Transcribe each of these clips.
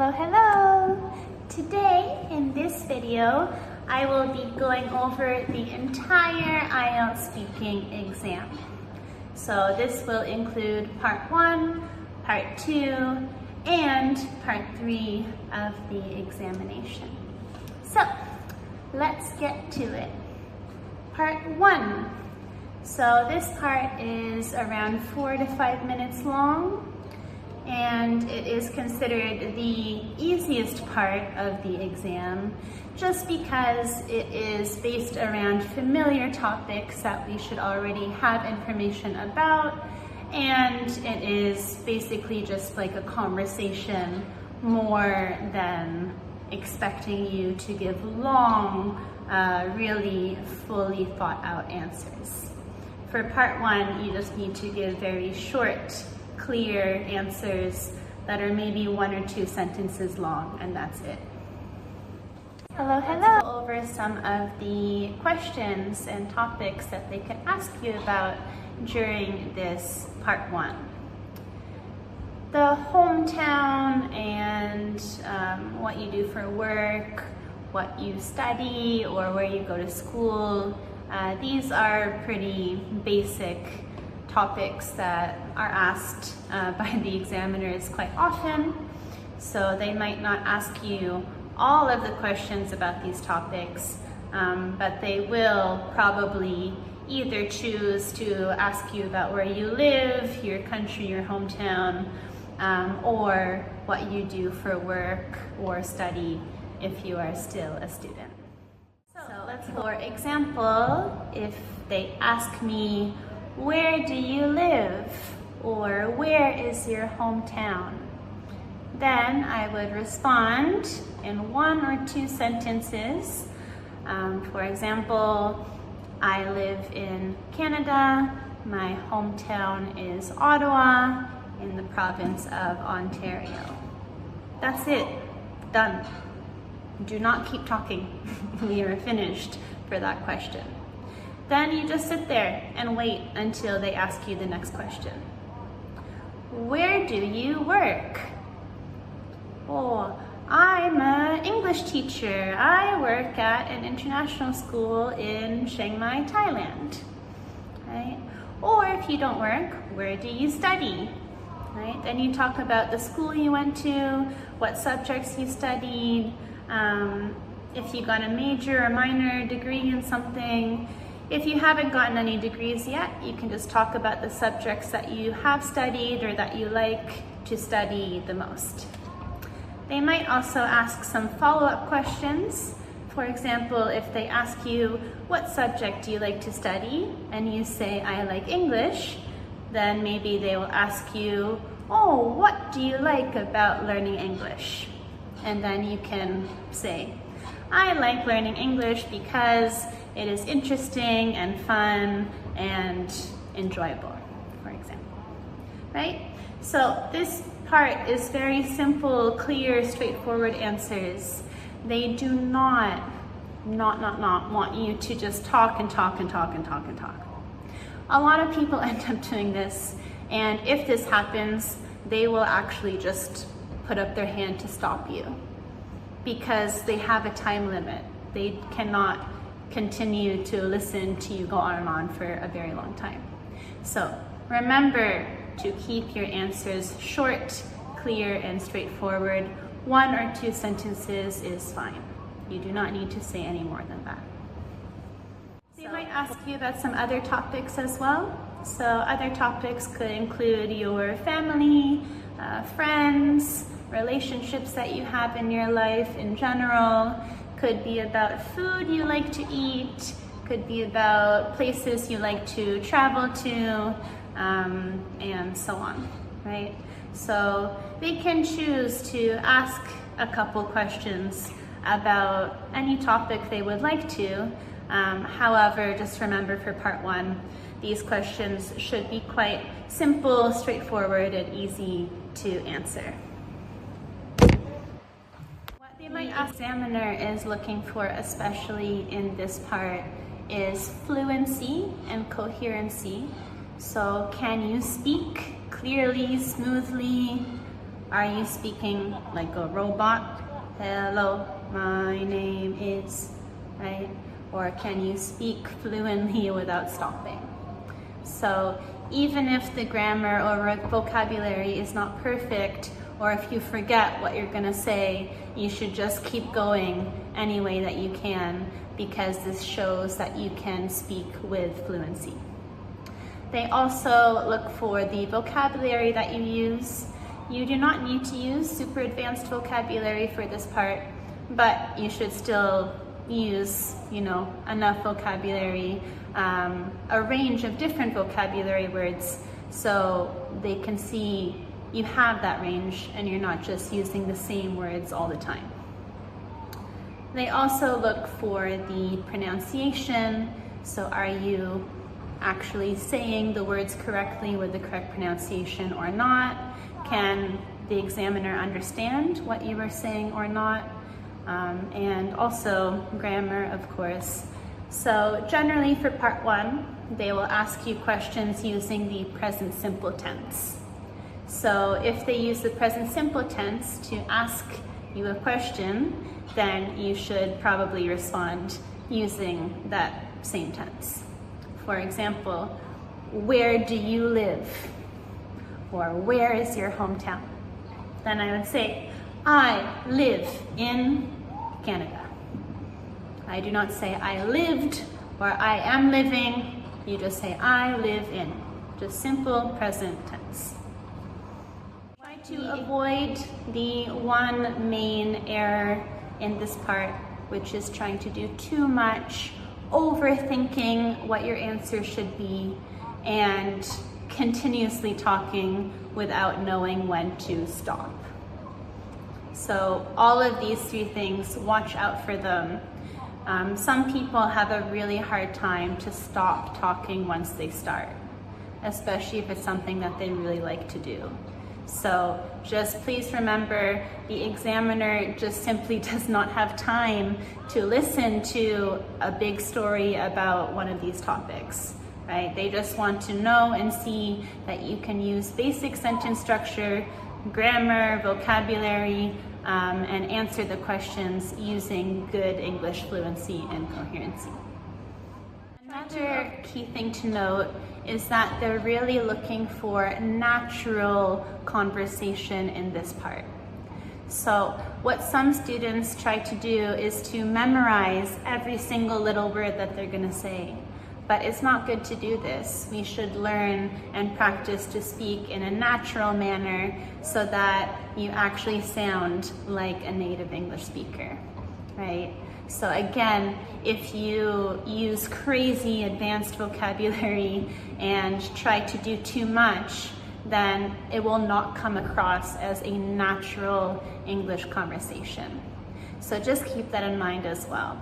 Hello, hello! Today, in this video, I will be going over the entire IELTS speaking exam. So this will include part 1, part 2, and part 3 of the examination. So, let's get to it. Part 1. So this part is around 4 to 5 minutes long, and it is considered the easiest part of the exam just because it is based around familiar topics that we should already have information about, and it is basically just like a conversation more than expecting you to give long, really fully thought out answers. For part 1, you just need to give very short, clear answers that are maybe 1 or 2 sentences long, and that's it. Hello, hello! Let's go over some of the questions and topics that they could ask you about during this part 1. The hometown and what you do for work, what you study, or where you go to school. These are pretty basic topics that are asked by the examiners quite often. So they might not ask you all of the questions about these topics, but they will probably either choose to ask you about where you live, your country, your hometown, or what you do for work or study if you are still a student. So let's, for example, if they ask me, where do you live? Or where is your hometown? Then I would respond in 1 or 2 sentences. For example, I live in Canada. My hometown is Ottawa in the province of Ontario. That's it. Done. Do not keep talking. We are finished for that question. Then you just sit there and wait until they ask you the next question. Where do you work? Oh, I'm an English teacher. I work at an international school in Chiang Mai, Thailand. Right? Or if you don't work, where do you study? Right? Then you talk about the school you went to, what subjects you studied, if you got a major or minor degree in something. If you haven't gotten any degrees yet, you can just talk about the subjects that you have studied or that you like to study the most. They might also ask some follow-up questions. For example, if they ask you, what subject do you like to study? And you say, I like English. Then maybe they will ask you, oh, what do you like about learning English? And then you can say, I like learning English because it is interesting and fun and enjoyable, for example, right? So this part is very simple, clear, straightforward answers. They do not want you to just talk and talk and talk and talk and talk. A lot of people end up doing this, and if this happens, they will actually just put up their hand to stop you because they have a time limit. They cannot continue to listen to you go on and on for a very long time. So remember to keep your answers short, clear, and straightforward. 1 or 2 sentences is fine. You do not need to say any more than that. They might ask you about some other topics as well. So other topics could include your family, friends, relationships that you have in your life in general. Could be about food you like to eat, could be about places you like to travel to, and so on, right? So they can choose to ask a couple questions about any topic they would like to. However, just remember for part 1, these questions should be quite simple, straightforward, and easy to answer. The examiner is looking for, especially in this part, is fluency and coherency. So can you speak clearly, smoothly, Are you speaking like a robot? Hello, my name is, right? Or can you speak fluently without stopping? So even if the grammar or vocabulary is not perfect, or if you forget what you're gonna say, you should just keep going any way that you can, because this shows that you can speak with fluency. They also look for the vocabulary that you use. You do not need to use super advanced vocabulary for this part, but you should still use, enough vocabulary, a range of different vocabulary words, so they can see you have that range and you're not just using the same words all the time. They also look for the pronunciation. So are you actually saying the words correctly with the correct pronunciation or not? Can the examiner understand what you were saying or not? And also grammar, of course. So generally for part 1, they will ask you questions using the present simple tense. So if they use the present simple tense to ask you a question, then you should probably respond using that same tense. For example, where do you live? Or where is your hometown? Then I would say, I live in Canada. I do not say I lived or I am living. You just say I live in. Just simple present tense. Try to avoid the one main error in this part, which is trying to do too much, overthinking what your answer should be, and continuously talking without knowing when to stop. So all of these 3 things, watch out for them. Some people have a really hard time to stop talking once they start, especially if it's something that they really like to do. So just please remember, the examiner just simply does not have time to listen to a big story about one of these topics, right? They just want to know and see that you can use basic sentence structure, grammar, vocabulary, and answer the questions using good English fluency and coherency. Another key thing to note is that they're really looking for natural conversation in this part. So what some students try to do is to memorize every single little word that they're going to say. But it's not good to do this. We should learn and practice to speak in a natural manner so that you actually sound like a native English speaker, right? So again, if you use crazy advanced vocabulary and try to do too much, then it will not come across as a natural English conversation. So just keep that in mind as well.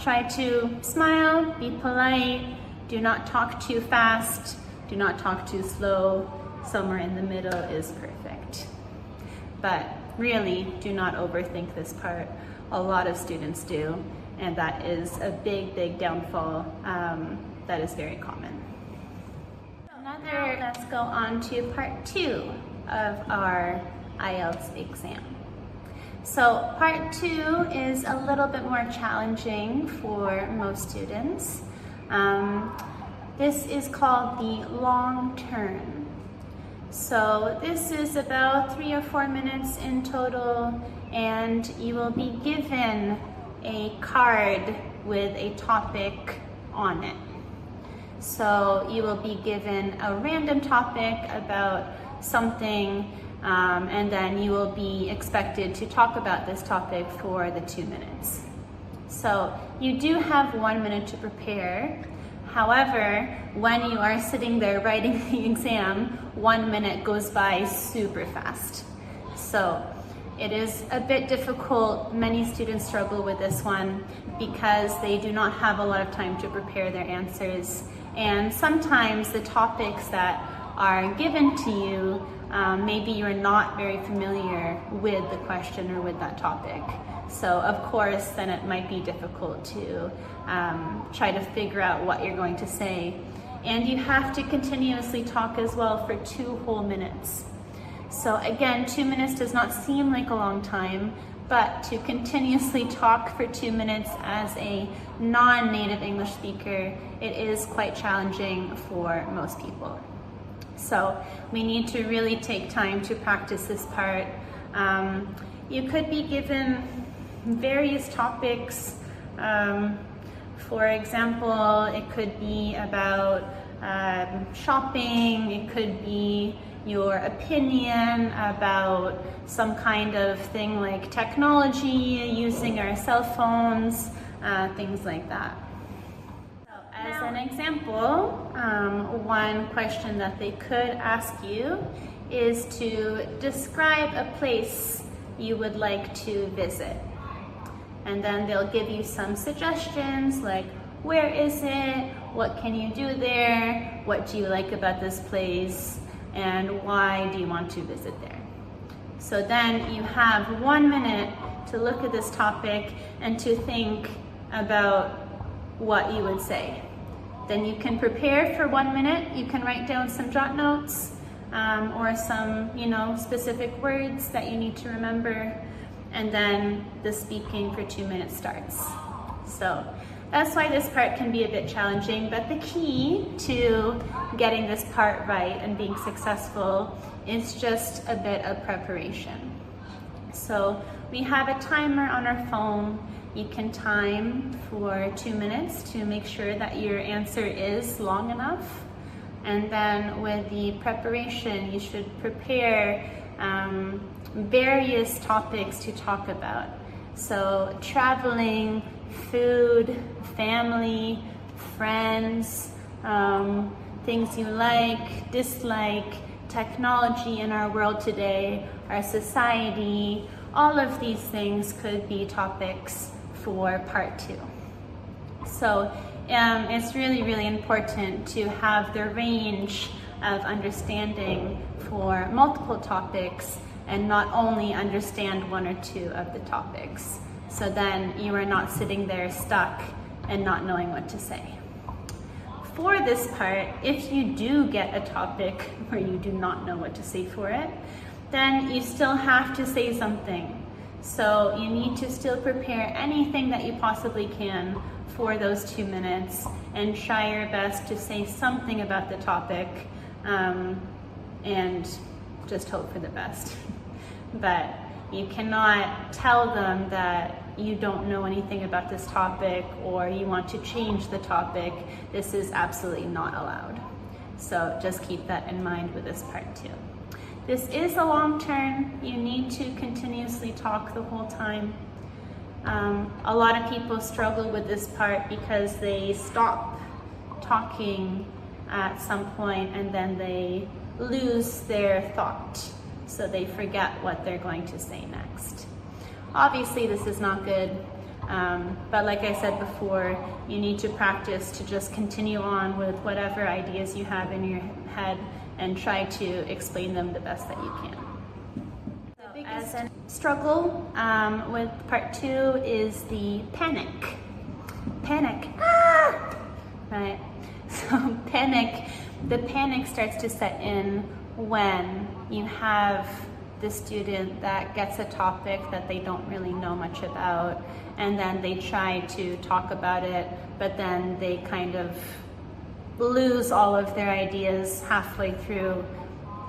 Try to smile, be polite, do not talk too fast, do not talk too slow. Somewhere in the middle is perfect. But really, do not overthink this part. A lot of students do, and that is a big, big downfall that is very common. Let's go on to part 2 of our IELTS exam. So part 2 is a little bit more challenging for most students. This is called the long turn. So this is about 3 or 4 minutes in total, and you will be given a card with a topic on it. So you will be given a random topic about something, and then you will be expected to talk about this topic for the 2 minutes. So you do have 1 minute to prepare. However, when you are sitting there writing the exam, 1 minute goes by super fast. So it is a bit difficult. Many students struggle with this one because they do not have a lot of time to prepare their answers. And sometimes the topics that are given to you, maybe you're not very familiar with the question or with that topic. So of course, then it might be difficult to try to figure out what you're going to say. And you have to continuously talk as well for 2 whole minutes. So again, 2 minutes does not seem like a long time, but to continuously talk for 2 minutes as a non-native English speaker, it is quite challenging for most people. So we need to really take time to practice this part. You could be given various topics. For example, it could be about shopping, it could be your opinion about some kind of thing like technology, using our cell phones, things like that. So as an example, one question that they could ask you is to describe a place you would like to visit. And then they'll give you some suggestions like, where is it? What can you do there? What do you like about this place? And why do you want to visit there? So then you have 1 minute to look at this topic and to think about what you would say. Then you can prepare for 1 minute. You can write down some jot notes or some, specific words that you need to remember. And then the speaking for 2 minutes starts. So that's why this part can be a bit challenging, but the key to getting this part right and being successful is just a bit of preparation. So we have a timer on our phone. You can time for 2 minutes to make sure that your answer is long enough. And then with the preparation, you should prepare various topics to talk about. So traveling, food, family, friends, things you like, dislike, technology in our world today, our society, all of these things could be topics for part 2. So it's really, really important to have the range of understanding for multiple topics and not only understand 1 or 2 of the topics. So then you are not sitting there stuck and not knowing what to say. For this part, if you do get a topic where you do not know what to say for it, then you still have to say something. So you need to still prepare anything that you possibly can for those 2 minutes and try your best to say something about the topic and just hope for the best. But you cannot tell them that you don't know anything about this topic or you want to change the topic. This is absolutely not allowed. So just keep that in mind with this part too. This is a long term. You need to continuously talk the whole time. A lot of people struggle with this part because they stop talking at some point and then they lose their thought. So they forget what they're going to say next. Obviously this is not good, but like I said before, you need to practice to just continue on with whatever ideas you have in your head and try to explain them the best that you can. The biggest struggle with part 2 is the panic. Panic, right? So the panic starts to set in when you have the student that gets a topic that they don't really know much about, and then they try to talk about it, but then they kind of lose all of their ideas halfway through,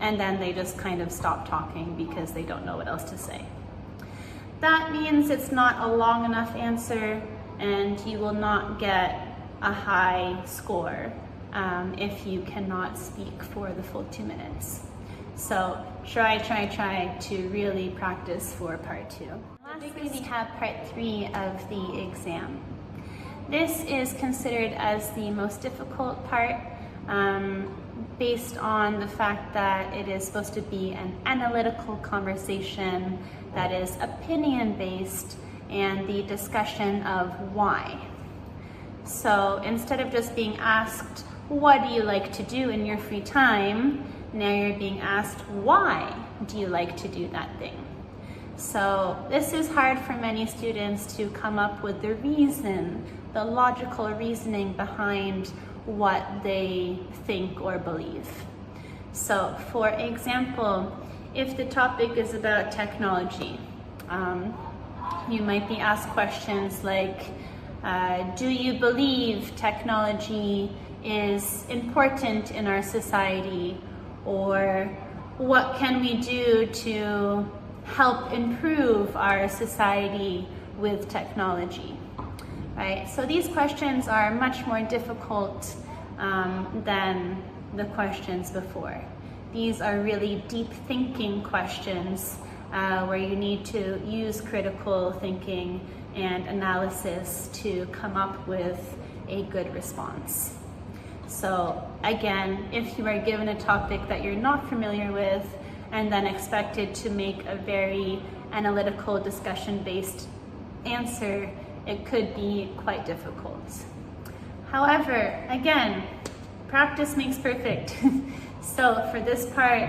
and then they just kind of stop talking because they don't know what else to say. That means it's not a long enough answer, and you will not get a high score if you cannot speak for the full 2 minutes. So try to really practice for part 2. Lastly, we have part 3 of the exam. This is considered as the most difficult part based on the fact that it is supposed to be an analytical conversation that is opinion-based and the discussion of why. So instead of just being asked, what do you like to do in your free time? Now you're being asked, why do you like to do that thing? So this is hard for many students to come up with the reason, the logical reasoning behind what they think or believe. So for example, if the topic is about technology, you might be asked questions like, do you believe technology is important in our society? Or what can we do to help improve our society with technology? Right? So these questions are much more difficult than the questions before. These are really deep thinking questions where you need to use critical thinking and analysis to come up with a good response. So again, if you are given a topic that you're not familiar with and then expected to make a very analytical discussion-based answer, it could be quite difficult. However, again, practice makes perfect. So for this part,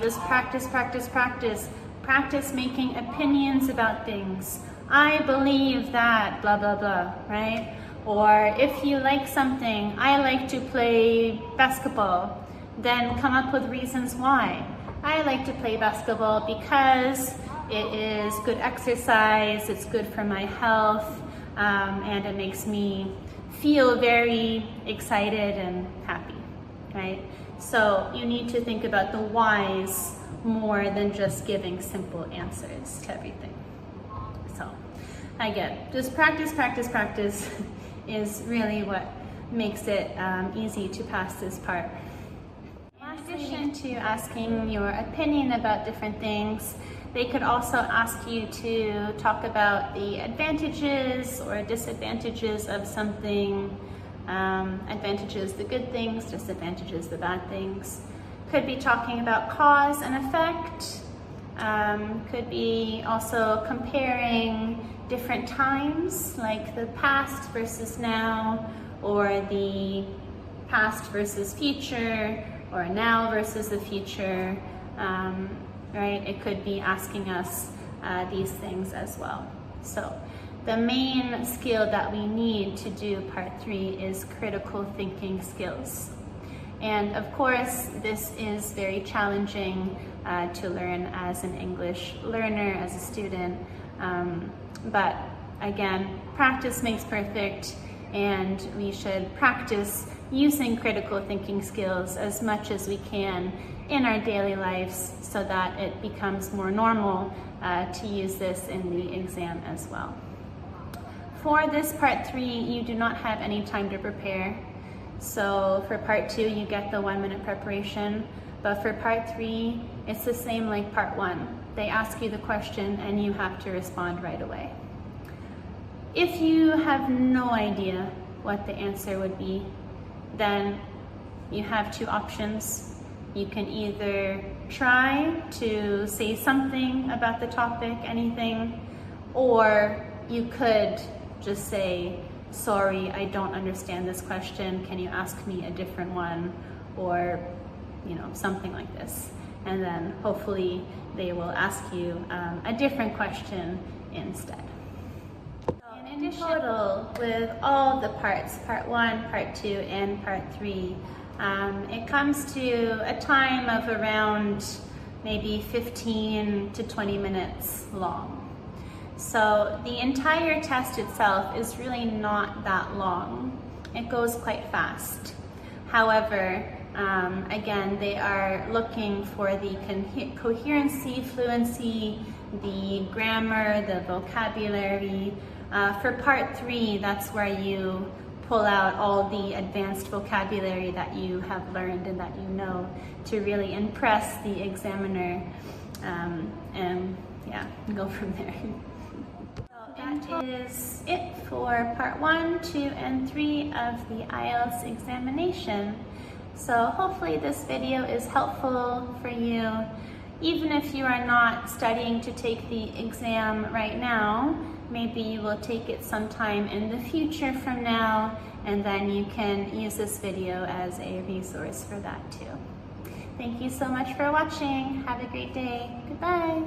just practice, practice, practice. Practice making opinions about things. I believe that, blah, blah, blah, right? Or if you like something, I like to play basketball, then come up with reasons why. I like to play basketball because it is good exercise, it's good for my health, and it makes me feel very excited and happy, right? So you need to think about the whys more than just giving simple answers to everything. So again, just practice, practice, practice is really what makes it easy to pass this part. In addition to asking your opinion about different things, they could also ask you to talk about the advantages or disadvantages of something. Advantages, the good things, disadvantages, the bad things. Could be talking about cause and effect. Could be also comparing different times, like the past versus now, or the past versus future, or now versus the future, right? It could be asking us these things as well. So the main skill that we need to do part 3 is critical thinking skills. And of course, this is very challenging to learn as an English learner, as a student. But again, practice makes perfect, and we should practice using critical thinking skills as much as we can in our daily lives so that it becomes more normal to use this in the exam as well. For this part 3, you do not have any time to prepare. So for part 2, you get the 1-minute preparation. But for part 3, it's the same like part 1. They ask you the question and you have to respond right away. If you have no idea what the answer would be, then you have 2 options. You can either try to say something about the topic, anything, or you could just say, sorry, I don't understand this question. Can you ask me a different one? Or, something like this. And then hopefully they will ask you a different question instead. In total, with all the parts, part 1, part 2, and part 3, it comes to a time of around maybe 15 to 20 minutes long. So the entire test itself is really not that long. It goes quite fast. However, again, they are looking for the coherency, fluency, the grammar, the vocabulary. For part 3, that's where you pull out all the advanced vocabulary that you have learned and that you know to really impress the examiner, and yeah, go from there. That is it for part 1, 2, and 3 of the IELTS examination. So hopefully this video is helpful for you. Even if you are not studying to take the exam right now, maybe you will take it sometime in the future from now, and then you can use this video as a resource for that too. Thank you so much for watching. Have a great day. Goodbye.